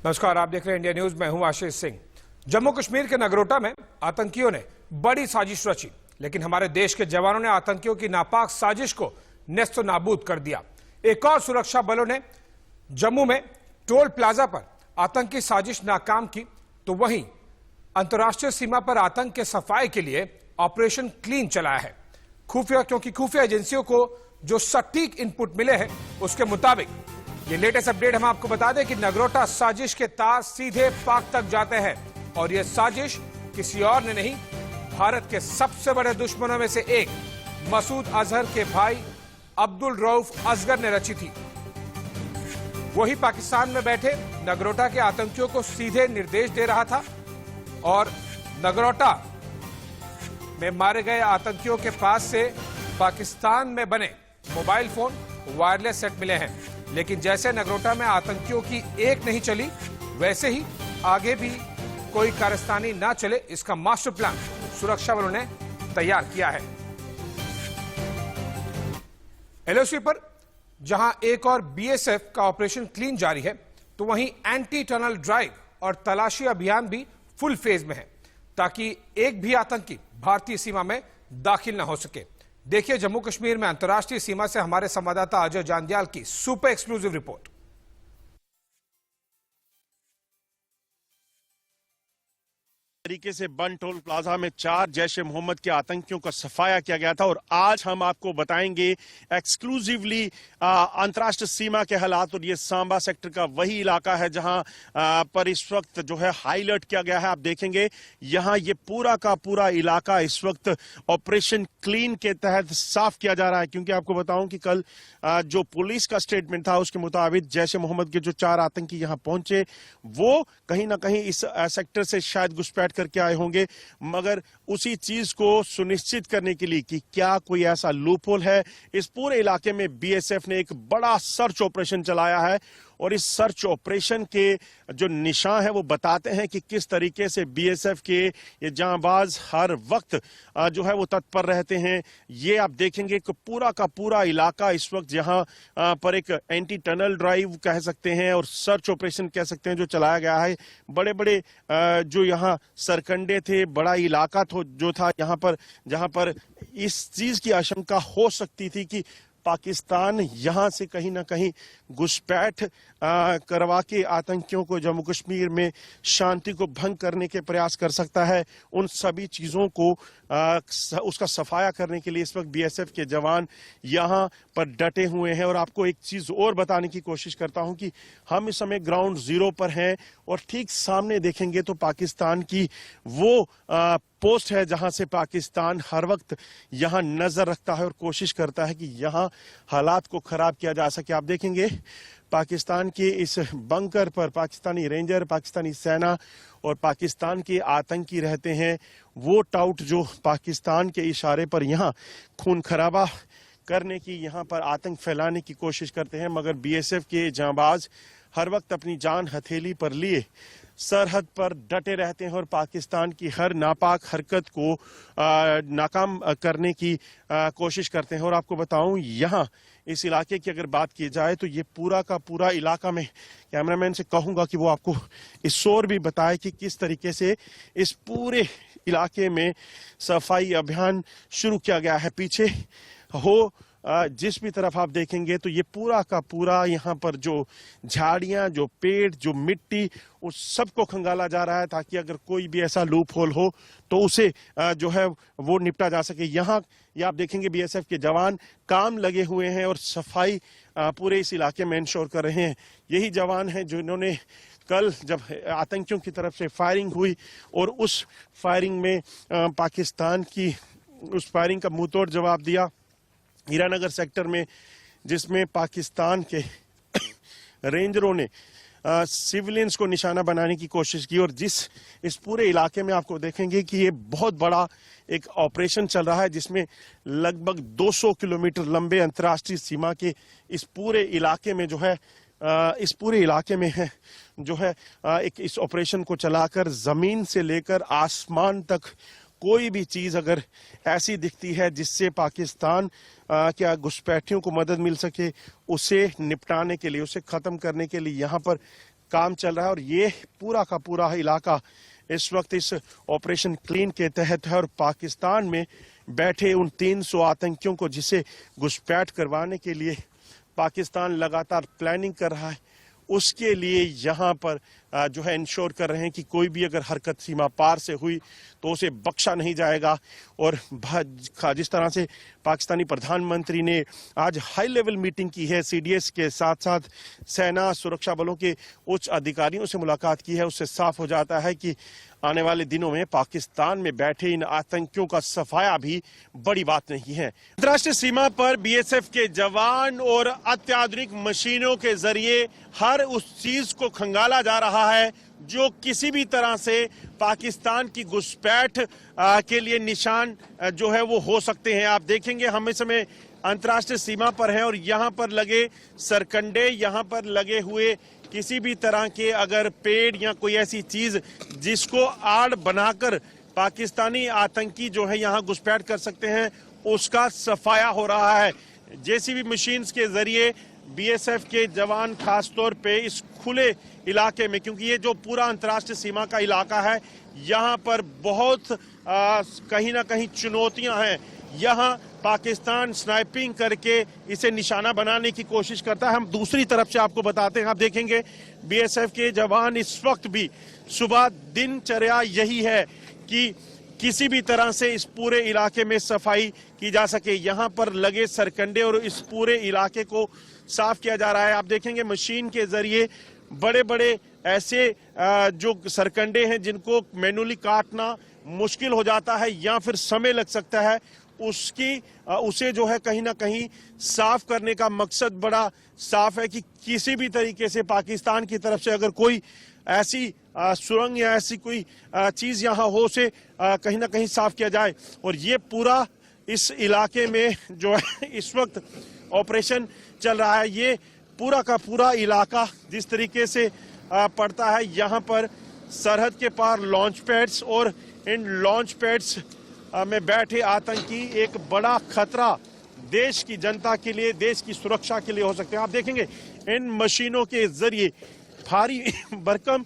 नमस्कार, आप देख रहे हैं इंडिया न्यूज। मैं हूं आशीष सिंह। जम्मू कश्मीर के नगरोटा में आतंकियों ने बड़ी साजिश रची, लेकिन हमारे देश के जवानों ने आतंकियों की नापाक साजिश को नेस्त नाबूद कर दिया। एक और सुरक्षा बलों ने जम्मू में टोल प्लाजा पर आतंकी साजिश नाकाम की, तो वहीं अंतर्राष्ट्रीय सीमा पर आतंक के सफाई के लिए ऑपरेशन क्लीन चलाया है। क्योंकि खुफिया एजेंसियों को जो सटीक इनपुट मिले हैं, उसके मुताबिक ये लेटेस्ट अपडेट हम आपको बता दें कि नगरोटा साजिश के तार सीधे पाक तक जाते हैं और यह साजिश किसी और ने नहीं, भारत के सबसे बड़े दुश्मनों में से एक मसूद अजहर के भाई अब्दुल रऊफ असगर ने रची थी। वही पाकिस्तान में बैठे नगरोटा के आतंकियों को सीधे निर्देश दे रहा था और नगरोटा में मारे गए आतंकियों के पास से पाकिस्तान में बने मोबाइल फोन, वायरलेस सेट मिले हैं। लेकिन जैसे नगरोटा में आतंकियों की एक नहीं चली, वैसे ही आगे भी कोई कारस्तानी ना चले, इसका मास्टर प्लान सुरक्षा बलों ने तैयार किया है। एलओसी पर जहां एक और बीएसएफ का ऑपरेशन क्लीन जारी है, तो वहीं एंटी टनल ड्राइव और तलाशी अभियान भी फुल फेज में है, ताकि एक भी आतंकी भारतीय सीमा में दाखिल न हो सके। देखिए जम्मू कश्मीर में अंतर्राष्ट्रीय सीमा से हमारे संवाददाता अजय जांदियाल की सुपर एक्सक्लूसिव रिपोर्ट। तरीके से बन टोल प्लाजा में 4 जैश ए मोहम्मद के आतंकियों का सफाया किया गया था और आज हम आपको बताएंगे एक्सक्लूसिवली अंतर्राष्ट्रीय सीमा के हालात। और ये सांबा सेक्टर का वही इलाका है जहां पर इस वक्त जो है हाई अलर्ट किया गया है। आप देखेंगे यहां ये पूरा का पूरा इलाका इस वक्त ऑपरेशन क्लीन के तहत साफ किया जा रहा है, क्योंकि आपको बताऊं कि कल जो पुलिस का स्टेटमेंट था उसके मुताबिक जैश ए मोहम्मद के जो 4 आतंकी यहां पहुंचे वो कहीं ना कहीं इस सेक्टर से शायद घुसपैठ करके आए होंगे, मगर उसी चीज को सुनिश्चित करने के लिए कि क्या कोई ऐसा लूपहोल है, इस पूरे इलाके में बीएसएफ ने एक बड़ा सर्च ऑपरेशन चलाया है। और इस सर्च ऑपरेशन के जो निशान है वो बताते हैं कि किस तरीके से बीएसएफ के ये जांबाज हर वक्त जो है वो तत्पर रहते हैं। ये आप देखेंगे कि पूरा का पूरा इलाका इस वक्त यहाँ पर एक एंटी टनल ड्राइव कह सकते हैं और सर्च ऑपरेशन कह सकते हैं जो चलाया गया है। बड़े बड़े जो यहाँ सरकंडे थे, बड़ा इलाका जो था यहाँ पर, जहाँ पर इस चीज की आशंका हो सकती थी कि पाकिस्तान यहां से कहीं ना कहीं घुसपैठ करवा के आतंकियों को जम्मू कश्मीर में शांति को भंग करने के प्रयास कर सकता है। उन सभी चीजों को उसका सफाया करने के लिए इस वक्त बीएसएफ के जवान यहां पर डटे हुए हैं। और आपको एक चीज और बताने की कोशिश करता हूं कि हम इस समय ग्राउंड जीरो पर हैं और ठीक सामने देखेंगे तो पाकिस्तान की वो पोस्ट है जहां से पाकिस्तान हर वक्त यहां नजर रखता है और कोशिश करता है कि यहां हालात को खराब किया जा सके। आप देखेंगे पाकिस्तान के इस बंकर पर पाकिस्तानी रेंजर, पाकिस्तानी सेना और पाकिस्तान के आतंकी रहते हैं। वो टाउट जो पाकिस्तान के इशारे पर यहां खून खराबा करने की, यहां पर आतंक फैलाने की कोशिश करते हैं, मगर बीएसएफ के जांबाज हर वक्त अपनी जान हथेली पर लिए सरहद पर डटे रहते हैं और पाकिस्तान की हर नापाक हरकत को नाकाम करने की कोशिश करते हैं। और आपको बताऊं यहाँ इस इलाके की अगर बात की जाए तो ये पूरा का पूरा इलाका, में कैमरामैन से कहूंगा कि वो आपको इस ओर भी बताए कि किस तरीके से इस पूरे इलाके में सफाई अभियान शुरू किया गया है। पीछे हो जिस भी तरफ आप देखेंगे तो ये पूरा का पूरा यहाँ पर जो झाड़ियां, जो पेड़, जो मिट्टी, उस सबको खंगाला जा रहा है ताकि अगर कोई भी ऐसा लूप होल हो तो उसे जो है वो निपटा जा सके। यहाँ ये आप देखेंगे बीएसएफ के जवान काम लगे हुए हैं और सफाई पूरे इस इलाके में इंश्योर कर रहे हैं। यही जवान हैं जिन्होंने कल जब आतंकियों की तरफ से फायरिंग हुई और उस फायरिंग में पाकिस्तान की उस फायरिंग का मुंहतोड़ जवाब दिया हीरानगर सेक्टर में, जिसमें पाकिस्तान के रेंजरों ने सिविलियंस को निशाना बनाने की कोशिश की। और जिस इस पूरे इलाके में आपको देखेंगे कि ये बहुत बड़ा एक ऑपरेशन चल रहा है, जिसमें लगभग 200 किलोमीटर लंबे अंतर्राष्ट्रीय सीमा के इस पूरे इलाके में जो है इस पूरे इलाके में है जो है एक इस ऑपरेशन को चलाकर जमीन से लेकर आसमान तक कोई भी चीज अगर ऐसी दिखती है जिससे पाकिस्तान क्या घुसपैठियों को मदद मिल सके, उसे निपटाने के लिए, उसे खत्म करने के लिए यहाँ पर काम चल रहा है और ये पूरा का पूरा इलाका इस वक्त इस ऑपरेशन क्लीन के तहत है और पाकिस्तान में बैठे उन 300 आतंकियों को जिसे घुसपैठ करवाने के लिए पाकिस्तान लगातार प्लानिंग कर रहा है, उसके लिए यहाँ पर जो है इंश्योर कर रहे हैं कि कोई भी अगर हरकत सीमा पार से हुई तो उसे बख्शा नहीं जाएगा। और जिस तरह से पाकिस्तानी प्रधानमंत्री ने आज हाई लेवल मीटिंग की है, सीडीएस के साथ साथ सेना सुरक्षा बलों के उच्च अधिकारियों से मुलाकात की है, उससे साफ हो जाता है कि आने वाले दिनों में पाकिस्तान में बैठे इन आतंकियों का सफाया भी बड़ी बात नहीं है। अंतर्राष्ट्रीय सीमा पर बीएसएफ के जवान और अत्याधुनिक मशीनों के जरिए हर उस चीज को खंगाला जा रहा है जो किसी भी तरह से पाकिस्तान की घुसपैठ के लिए निशान जो है वो हो सकते हैं। आप देखेंगे हम इस समय अंतर्राष्ट्रीय सीमा पर हैं और यहाँ पर लगे सरकंडे, यहाँ पर लगे हुए किसी भी तरह के अगर पेड़ या कोई ऐसी चीज जिसको आड़ बनाकर पाकिस्तानी आतंकी जो है यहाँ घुसपैठ कर सकते हैं, उसका सफाया हो रहा है। जेसीबी मशीन्स के जरिए बीएसएफ के जवान खासतौर पे इस खुले इलाके में, क्योंकि ये जो पूरा अंतर्राष्ट्रीय सीमा का इलाका है, यहाँ पर बहुत कहीं ना कहीं चुनौतियां हैं। यहाँ पाकिस्तान स्नाइपिंग करके इसे निशाना बनाने की कोशिश करता है। हम दूसरी तरफ से आपको बताते हैं, आप देखेंगे बीएसएफ के जवान इस वक्त भी सुबह दिनचर्या यही है कि किसी भी तरह से इस पूरे इलाके में सफाई की जा सके। यहाँ पर लगे सरकंडे और इस पूरे इलाके को साफ किया जा रहा है। आप देखेंगे मशीन के जरिए बड़े बड़े ऐसे जो सरकंडे हैं जिनको मैनुअली काटना मुश्किल हो जाता है या फिर समय लग सकता है, उसे जो है कहीं ना कहीं साफ करने का मकसद बड़ा साफ है कि किसी भी तरीके से पाकिस्तान की तरफ से अगर कोई ऐसी सुरंग या ऐसी कोई चीज यहाँ हो, उसे कहीं ना कहीं साफ किया जाए। और ये पूरा इस इलाके में जो है इस वक्त ऑपरेशन चल रहा है। ये पूरा का पूरा इलाका जिस तरीके से पड़ता है, यहाँ पर सरहद के पार लॉन्च पैड्स और इन लॉन्च पैड्स में बैठे आतंकी एक बड़ा खतरा देश की जनता के लिए, देश की सुरक्षा के लिए हो सकते हैं। आप देखेंगे इन मशीनों के जरिए, भारी भरकम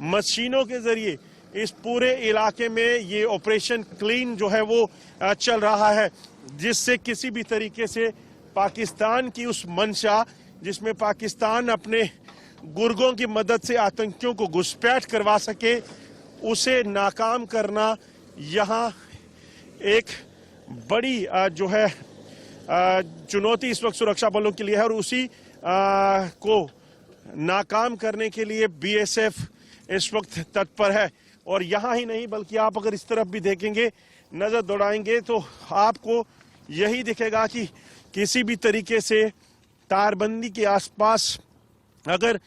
मशीनों के जरिए इस पूरे इलाके में ये ऑपरेशन क्लीन जो है वो चल रहा है, जिससे किसी भी तरीके से पाकिस्तान की उस मंशा जिसमें पाकिस्तान अपने गुर्गों की मदद से आतंकियों को घुसपैठ करवा सके, उसे नाकाम करना यहाँ एक बड़ी जो है चुनौती इस वक्त सुरक्षा बलों के लिए है। और उसी को नाकाम करने के लिए बीएसएफ इस वक्त तत्पर है। और यहाँ ही नहीं बल्कि आप अगर इस तरफ भी देखेंगे, नजर दौड़ाएंगे तो आपको यही दिखेगा कि किसी भी तरीके से तारबंदी के आसपास अगर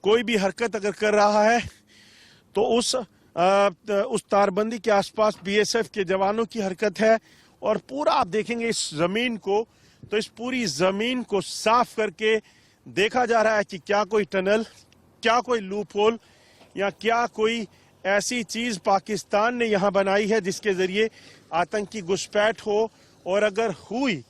कोई भी हरकत अगर कर रहा है तो उस तारबंदी के आसपास बीएसएफ के जवानों की हरकत है। और पूरा आप देखेंगे इस जमीन को, तो इस पूरी जमीन को साफ करके देखा जा रहा है कि क्या कोई टनल, क्या कोई लूप होल या क्या कोई ऐसी चीज पाकिस्तान ने यहां बनाई है जिसके जरिए आतंकी घुसपैठ हो, और अगर हुई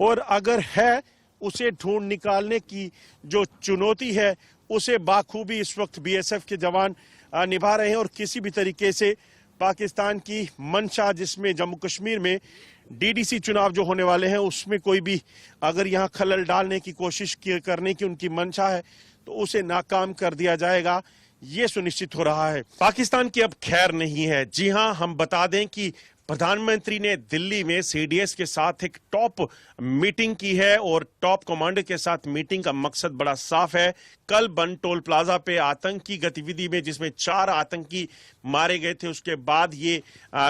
और अगर है उसे ढूंढ निकालने की जो चुनौती है उसे बाखूबी इस वक्त बीएसएफ के जवान निभा रहे हैं। और किसी भी तरीके से पाकिस्तान की मंशा, जिसमें जम्मू कश्मीर में डीडीसी चुनाव जो होने वाले हैं उसमें कोई भी अगर यहाँ खलल डालने की कोशिश करने की उनकी मंशा है तो उसे नाकाम कर दिया जाएगा, ये सुनिश्चित हो रहा है। पाकिस्तान की अब खैर नहीं है। जी हां, हम बता दें कि प्रधानमंत्री ने दिल्ली में सीडीएस के साथ एक टॉप मीटिंग की है और टॉप कमांडर के साथ मीटिंग का मकसद बड़ा साफ है। कल बन टोल प्लाजा पे आतंकी गतिविधि में जिसमें 4 आतंकी मारे गए थे, उसके बाद ये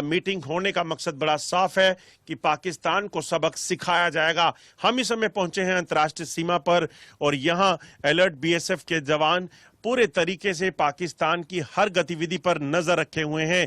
मीटिंग होने का मकसद बड़ा साफ है कि पाकिस्तान को सबक सिखाया जाएगा। हम इस समय पहुंचे हैं अंतर्राष्ट्रीय सीमा पर और यहाँ अलर्ट बीएसएफ के जवान पूरे तरीके से पाकिस्तान की हर गतिविधि पर नजर रखे हुए हैं।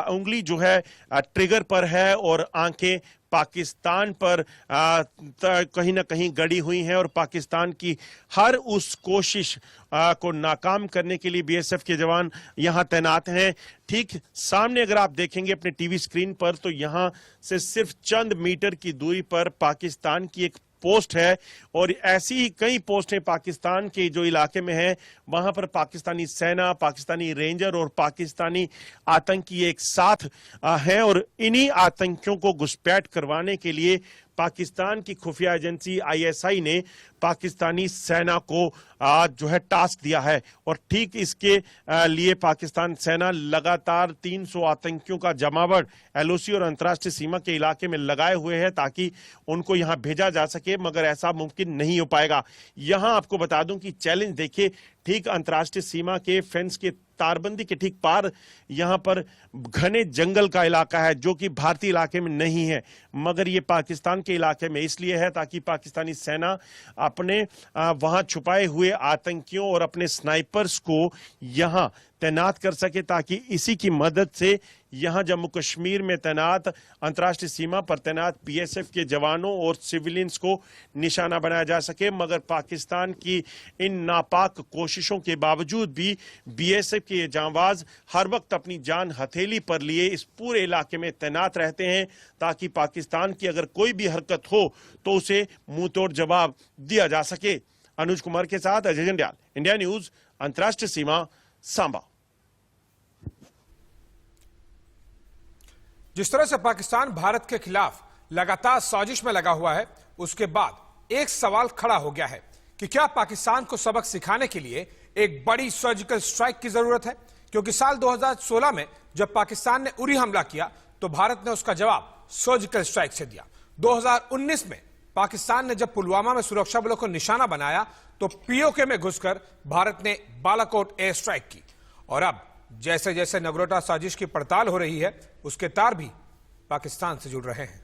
उंगली जो है ट्रिगर पर है और आंखें पाकिस्तान पर कहीं ना कहीं गड़ी हुई हैं और पाकिस्तान की हर उस कोशिश को नाकाम करने के लिए बीएसएफ के जवान यहां तैनात हैं। ठीक सामने अगर आप देखेंगे अपने टीवी स्क्रीन पर तो यहां से सिर्फ चंद मीटर की दूरी पर पाकिस्तान की एक पोस्ट है और ऐसी ही कई पोस्टें पाकिस्तान के जो इलाके में हैं वहां पर पाकिस्तानी सेना, पाकिस्तानी रेंजर और पाकिस्तानी आतंकी एक साथ हैं और इन्हीं आतंकियों को घुसपैठ करवाने के लिए पाकिस्तान की खुफिया एजेंसी आईएसआई ने पाकिस्तानी सेना को जो है टास्क दिया है और ठीक इसके लिए पाकिस्तान सेना लगातार 300 आतंकियों का जमावड़ एलओसी और अंतर्राष्ट्रीय सीमा के इलाके में लगाए हुए है ताकि उनको यहां भेजा जा सके, मगर ऐसा मुमकिन नहीं हो पाएगा। यहां आपको बता दूं कि चैलेंज देखिए, ठीक अंतर्राष्ट्रीय सीमा के फेंस के तारबंदी के ठीक पार यहां पर घने जंगल का इलाका है जो कि भारतीय इलाके में नहीं है, मगर ये पाकिस्तान के इलाके में इसलिए है ताकि पाकिस्तानी सेना अपने वहां छुपाए हुए आतंकियों और अपने स्नाइपर्स को यहां तैनात कर सके ताकि इसी की मदद से यहां जम्मू कश्मीर में तैनात अंतर्राष्ट्रीय सीमा पर तैनात बीएसएफ के जवानों और सिविलियंस को निशाना बनाया जा सके। मगर पाकिस्तान की इन नापाक कोशिशों के बावजूद भी बीएसएफ के ये जांबाज हर वक्त अपनी जान हथेली पर लिए इस पूरे इलाके में तैनात रहते हैं ताकि पाकिस्तान की अगर कोई भी हरकत हो तो उसे मुंह तोड़ जवाब दिया जा सके। अनुज कुमार के साथ अजय जंडियाल, इंडिया न्यूज, अंतर्राष्ट्रीय सीमा, सांबा। जिस तरह से पाकिस्तान भारत के खिलाफ लगातार साजिश में लगा हुआ है, उसके बाद एक सवाल खड़ा हो गया है कि क्या पाकिस्तान को सबक सिखाने के लिए एक बड़ी सर्जिकल स्ट्राइक की जरूरत है? क्योंकि साल 2016 में जब पाकिस्तान ने उरी हमला किया तो भारत ने उसका जवाब सर्जिकल स्ट्राइक से दिया। 2019 में पाकिस्तान ने जब पुलवामा में सुरक्षा बलों को निशाना बनाया तो पीओके में घुसकर भारत ने बालाकोट एयर स्ट्राइक की। और अब जैसे जैसे नगरोटा साजिश की पड़ताल हो रही है, उसके तार भी पाकिस्तान से जुड़ रहे हैं।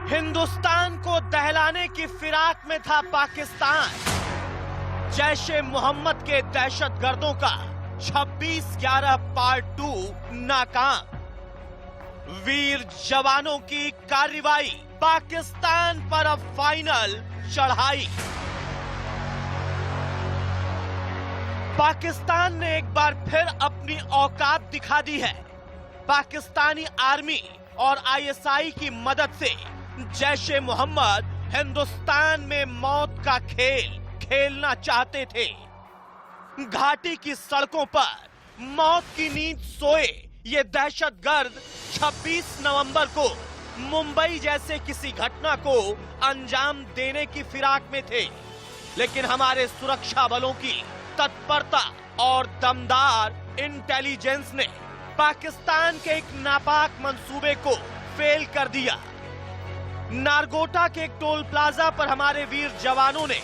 हिंदुस्तान को दहलाने की फिराक में था पाकिस्तान। जैश-ए मोहम्मद के दहशतगर्दों का 26/11 पार्ट 2 नाकाम। वीर जवानों की कार्रवाई, पाकिस्तान पर अब फाइनल चढ़ाई। पाकिस्तान ने एक बार फिर अपनी औकात दिखा दी है। पाकिस्तानी आर्मी और आईएसआई की मदद से जैश-ए मोहम्मद हिंदुस्तान में मौत का खेल खेलना चाहते थे। घाटी की सड़कों पर मौत की नींद सोए ये दहशतगर्द 26 नवंबर को मुंबई जैसे किसी घटना को अंजाम देने की फिराक में थे, लेकिन हमारे सुरक्षा बलों की तत्परता और दमदार इंटेलिजेंस ने पाकिस्तान के एक नापाक मंसूबे को फेल कर दिया। नारगोटा के एक टोल प्लाजा पर हमारे वीर जवानों ने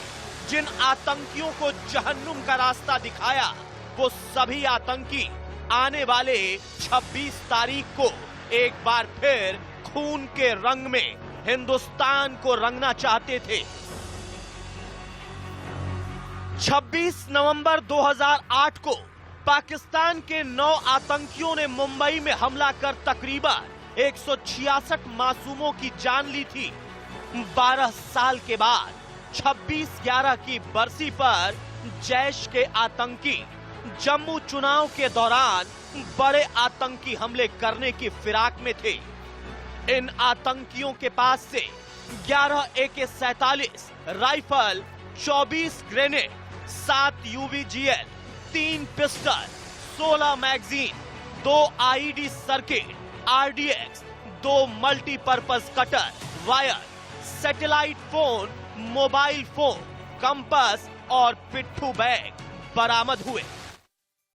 जिन आतंकियों को जहन्नुम का रास्ता दिखाया, वो सभी आतंकी आने वाले 26 तारीख को एक बार फिर खून के रंग में हिंदुस्तान को रंगना चाहते थे। 26 नवंबर 2008 को पाकिस्तान के 9 आतंकियों ने मुंबई में हमला कर तकरीबन 166 मासूमों की जान ली थी। 12 साल के बाद 26/11 की बरसी पर जैश के आतंकी जम्मू चुनाव के दौरान बड़े आतंकी हमले करने की फिराक में थे। इन आतंकियों के पास से 11 AK-47 rifle, 24 grenade, 7 UVGL, 3 pistol, 16 magazine, 2 IED circuit, RDX, 2 multipurpose cutter, wire, satellite phone, mobile phone, compass और पिट्ठू बैग बरामद हुए।